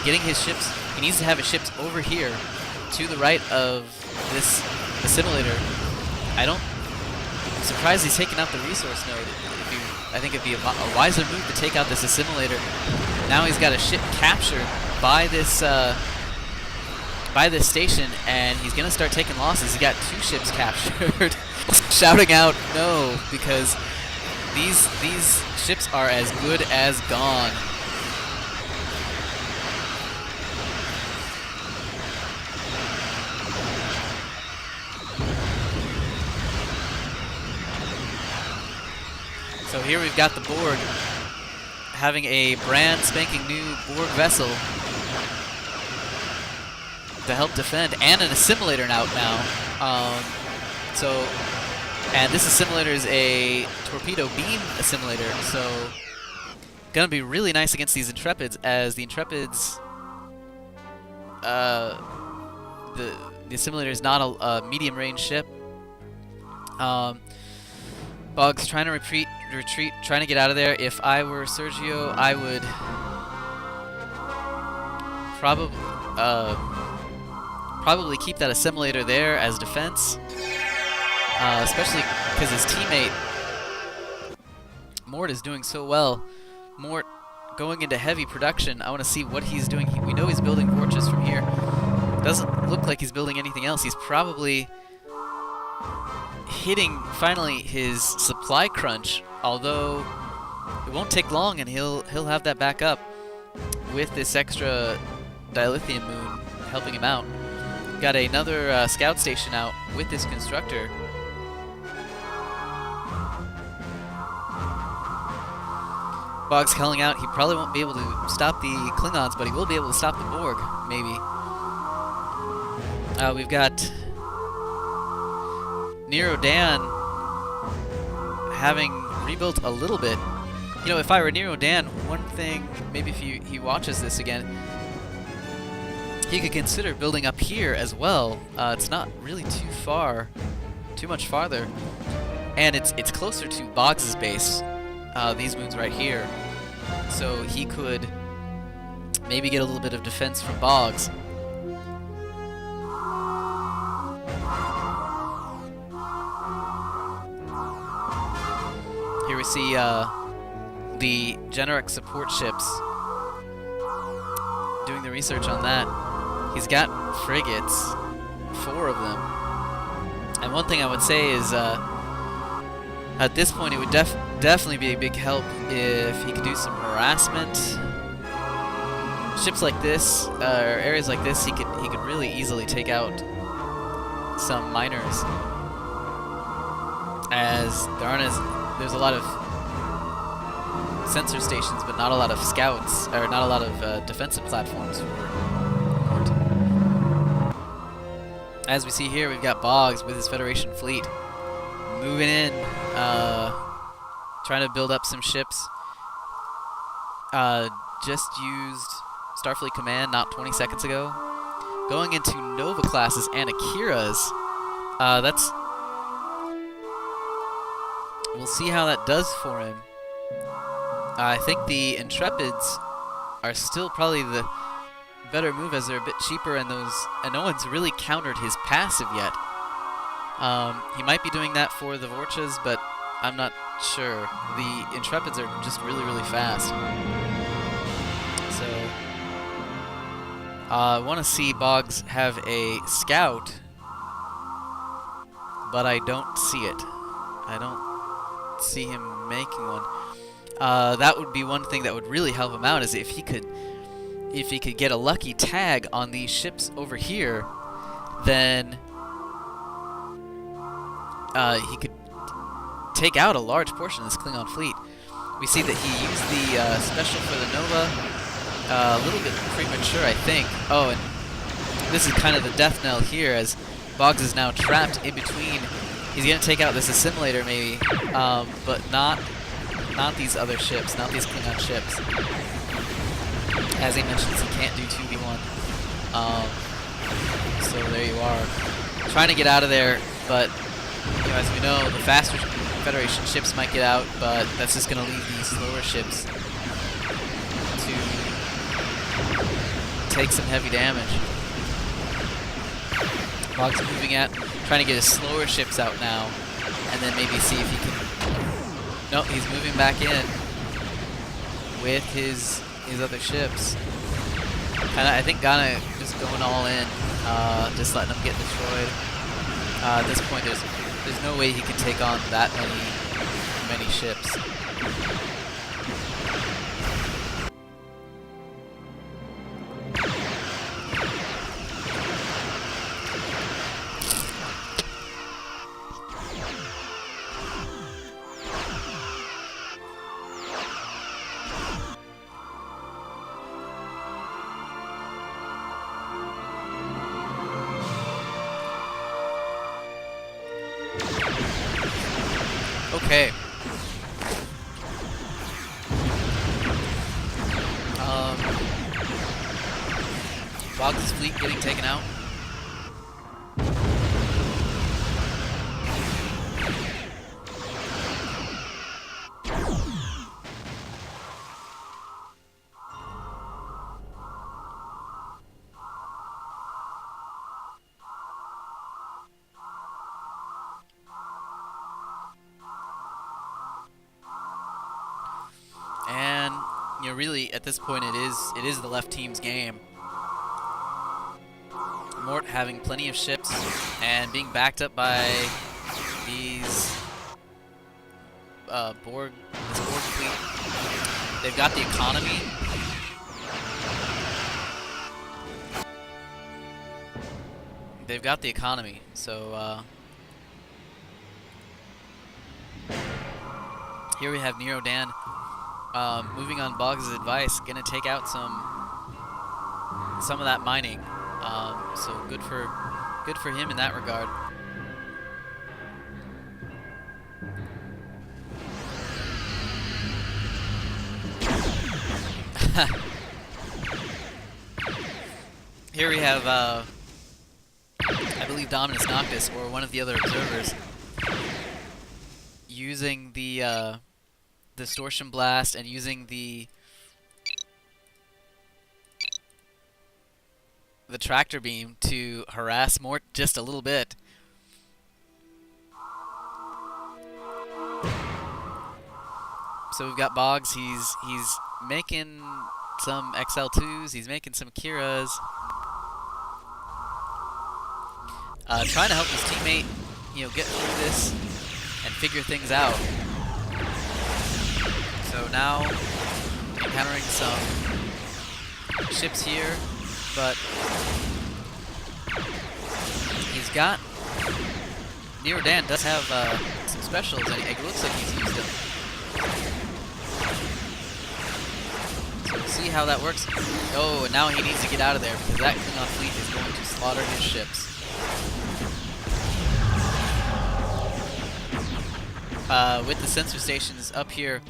getting his ships. He needs to have his ships over here to the right of this assimilator. I'm surprised he's taken out the resource node. I think it'd be a wiser move to take out this assimilator. Now he's got a ship captured by this station, and he's gonna start taking losses. He's got 2 ships captured. Shouting out no, because these ships are as good as gone. So here we've got the Borg having a brand spanking new Borg vessel to help defend, and an assimilator out now. And this assimilator is a torpedo beam assimilator, so gonna be really nice against these Intrepids, as the Intrepids, the assimilator is not a medium range ship. Boggs trying to retreat, trying to get out of there. If I were Sergio, I would probably keep that assimilator there as defense, especially because his teammate Mort is doing so well. Mort going into heavy production. I want to see what he's doing. We know he's building fortress from here. Doesn't look like he's building anything else. He's probably hitting finally his supply crunch, although it won't take long and he'll have that back up with this extra dilithium moon helping him out. Got another scout station out with this constructor. Boggs calling out. He probably won't be able to stop the Klingons, but he will be able to stop the Borg, maybe. We've got Nero Dan having rebuilt a little bit. You know, if I were Nero Dan, one thing, maybe if he watches this again, he could consider building up here as well. It's not really too much farther, and it's closer to Boggs' base. These moons right here, so he could maybe get a little bit of defense from Boggs. Here we see the Generic support ships doing the research on that. He's got frigates, 4 of them. And one thing I would say is, at this point, it would definitely be a big help if he could do some harassment. Ships like this, or areas like this, he could really easily take out some miners, as there's a lot of sensor stations, but not a lot of scouts, or not a lot of defensive platforms for Mort. As we see here, we've got Boggs with his Federation fleet moving in, trying to build up some ships. Just used Starfleet Command not 20 seconds ago. Going into Nova classes and Akira's. We'll see how that does for him. I think the Intrepids are still probably the better move, as they're a bit cheaper, and no one's really countered his passive yet. He might be doing that for the Vorchas, but I'm not sure. The Intrepids are just really, really fast. So I want to see Boggs have a scout, but I don't see it. I don't see him making one. That would be one thing that would really help him out, is if he could get a lucky tag on these ships over here, then he could take out a large portion of this Klingon fleet. We see that he used the special for the Nova a little bit premature, I think. Oh, and this is kind of the death knell here, as Boggs is now trapped in between. He's going to take out this assimilator maybe, but not these other ships, not these Klingon ships. As he mentions, he can't do 2v1. So there you are. Trying to get out of there, but as we know, the faster Federation ships might get out, but that's just going to leave these slower ships to take some heavy damage. Boggs moving at, trying to get his slower ships out now, and then maybe see if he can. Nope, he's moving back in with his other ships. And I think Ghana just going all in, just letting them get destroyed. At this point, there's no way he can take on that many ships. Okay. Boggs' fleet getting taken out. And really at this point it is the left team's game. Mort having plenty of ships and being backed up by these Borg fleet. They've got the economy. They've got the economy, so here we have Nero Dan moving on Boggs' advice, gonna take out some of that mining. So good for him in that regard. Here we have I believe Dominus Noctis, or one of the other observers, using the Distortion Blast and using the tractor beam to harass Mort just a little bit. So we've got Boggs. He's making some XL2s. He's making some Akiras. Trying to help his teammate, get through this and figure things out. So now encountering some ships here, but he's got Nero Dan does have some specials, and it looks like he's used them. So we'll see how that works. Oh, and now he needs to get out of there because that Klingon fleet is going to slaughter his ships. With the sensor stations up here,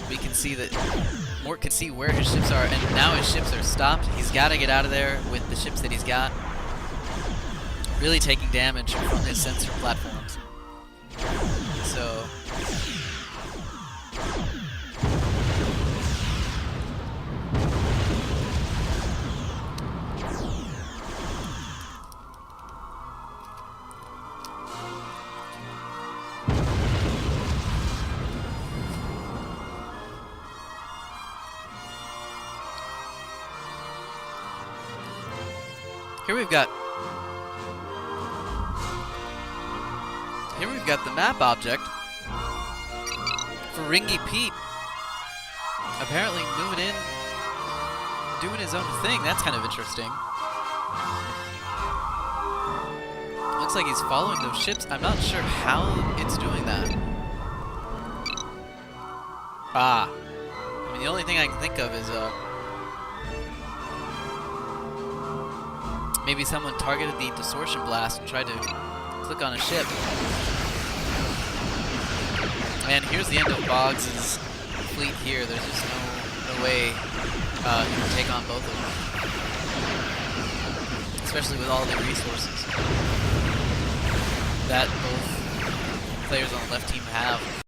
we can see that Mort can see where his ships are, and now his ships are stopped. He's got to get out of there with the ships that he's got. Really taking damage from his sensor platforms. So here we've got the map object for Ringy Pete. Apparently moving in, doing his own thing. That's kind of interesting. Looks like he's following those ships. I'm not sure how it's doing that. I mean, the only thing I can think of is maybe someone targeted the Distortion Blast and tried to click on a ship. And here's the end of Boggs' fleet here. There's just no way you can take on both of them. Especially with all the resources that both players on the left team have.